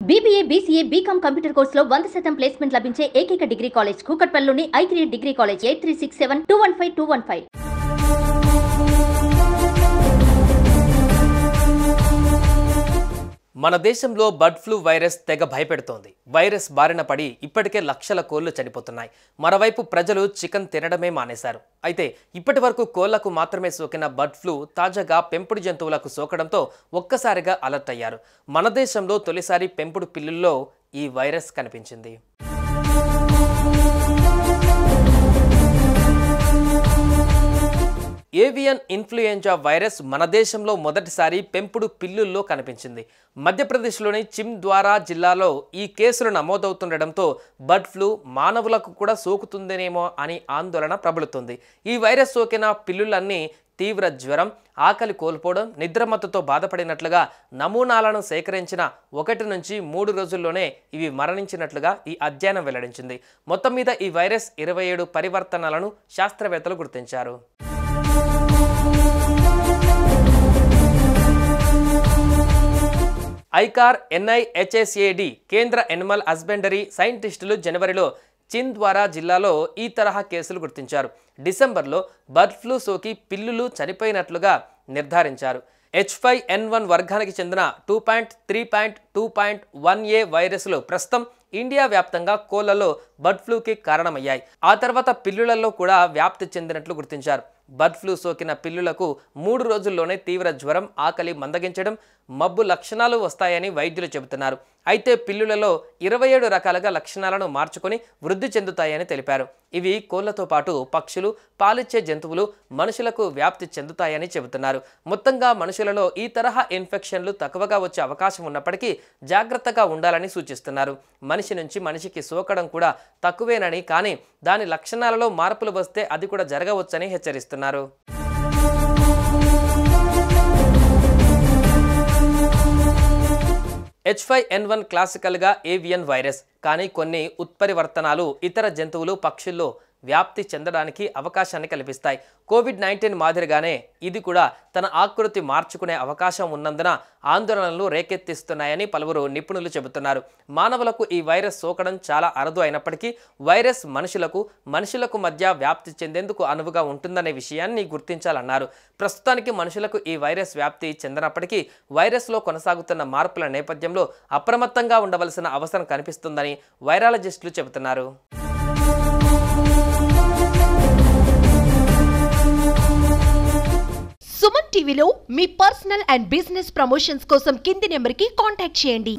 BBA, BCA, BCom computer కోర్సులో 100% placement లభించే ఏకైక డిగ్రీ కాలేజ్ కూకట్పల్లిలోని I3 డిగ్రీ కాలేజ్ 8367215215. మన దేశంలో బర్డ్ ఫ్లూ వైరస్ తెగ భయపెడుతోంది. వైరస్ బారిన పడి ఇప్పటికే లక్షల కోళ్లు చనిపోతున్నాయి. మరోవైపు ప్రజలు చికెన్ తినడమే మానేశారు. అయితే ఇప్పటి వరకు కోళ్లకు మాత్రమే సోకిన బర్డ్ ఫ్లూ తాజాగా పెంపుడు జంతువులకు సోకడంతో ఒక్కసారిగా అలర్ట్ అయ్యారు. మన దేశంలో తొలిసారి పెంపుడు పిల్లుల్లో ఈ వైరస్ కనిపించింది. ఏవియన్ ఇన్ఫ్లుయెంజా వైరస్ మన దేశంలో మొదటిసారి పెంపుడు పిల్లుల్లో కనిపించింది. మధ్యప్రదేశ్లోని చింద్వారా జిల్లాలో ఈ కేసులు నమోదవుతుండటంతో బర్డ్ ఫ్లూ మానవులకు కూడా సోకుతుందేమో అని ఆందోళన ప్రబలుతుంది. ఈ వైరస్ సోకిన పిల్లులన్నీ తీవ్ర జ్వరం, ఆకలి కోల్పోవడం, నిద్రమత్తుతో బాధపడినట్లుగా నమూనాలను సేకరించిన 1 నుంచి 3 రోజుల్లోనే ఇవి మరణించినట్లుగా ఈ అధ్యయనం వెల్లడించింది. మొత్తం మీద ఈ వైరస్ 27 పరివర్తనలను శాస్త్రవేత్తలు గుర్తించారు. ఐకార్ NIHSAD కేంద్ర ఎనిమల్ హస్బెండరీ సైంటిస్టులు జనవరిలో చింద్వారా జిల్లాలో ఈ తరహా కేసులు గుర్తించారు. డిసెంబర్లో బర్డ్ ఫ్లూ సోకి పిల్లులు చనిపోయినట్లుగా నిర్ధారించారు. H5N1 వర్గానికి చెందిన 2.3.2.1A వైరస్లు ప్రస్తుతం ఇండియా వ్యాప్తంగా కోళ్లలో బర్డ్ ఫ్లూకి కారణమయ్యాయి. ఆ తర్వాత పిల్లులలో కూడా వ్యాప్తి చెందినట్లు గుర్తించారు. బర్డ్ ఫ్లూ సోకిన పిల్లులకు 3 రోజుల్లోనే తీవ్ర జ్వరం, ఆకలి మందగించడం, మబ్బు లక్షణాలు వస్తాయని వైద్యులు చెబుతున్నారు. అయితే పిల్లులలో 27 రకాలుగా లక్షణాలను మార్చుకొని వృద్ధి చెందుతాయని తెలిపారు. ఇవి కోళ్లతో పాటు పక్షులు, పాలిచ్చే జంతువులు, మనుషులకు వ్యాప్తి చెందుతాయని చెబుతున్నారు. మొత్తంగా మనుషులలో ఈ తరహా ఇన్ఫెక్షన్లు తక్కువగా వచ్చే అవకాశం ఉన్నప్పటికీ జాగ్రత్తగా ఉండాలని సూచిస్తున్నారు. మనిషి నుంచి మనిషికి సోకడం కూడా తక్కువేనని, కానీ దాని లక్షణాలలో మార్పులు వస్తే అది కూడా జరగవచ్చని హెచ్చరిస్తున్నారు. H5N1 క్లాసికల్గా ఏవియన్ వైరస్, కానీ కొన్ని ఉత్పరివర్తనాలు ఇతర జంతువులు, పక్షుల్లో వ్యాప్తి చెందడానికి అవకాశాన్ని కల్పిస్తాయి. COVID-19 మాదిరిగానే ఇది కూడా తన ఆకృతి మార్చుకునే అవకాశం ఉన్నందున ఆందోళనలు రేకెత్తిస్తున్నాయని పలువురు నిపుణులు చెబుతున్నారు. మానవులకు ఈ వైరస్ సోకడం చాలా అరుదు అయినప్పటికీ వైరస్ మనుషులకు మధ్య వ్యాప్తి చెందేందుకు అనువుగా ఉంటుందనే విషయాన్ని గుర్తించాలన్నారు. ప్రస్తుతానికి మనుషులకు ఈ వైరస్ వ్యాప్తి చెందనప్పటికీ వైరస్లో కొనసాగుతున్న మార్పుల నేపథ్యంలో అప్రమత్తంగా ఉండవలసిన అవసరం కనిపిస్తుందని వైరాలజిస్టులు చెబుతున్నారు. సుమన్ టీవీలో మీ పర్సనల్ అండ్ బిజినెస్ ప్రమోషన్స్ కోసం కింది నెంబర్కి కాంటాక్ట్ చేయండి.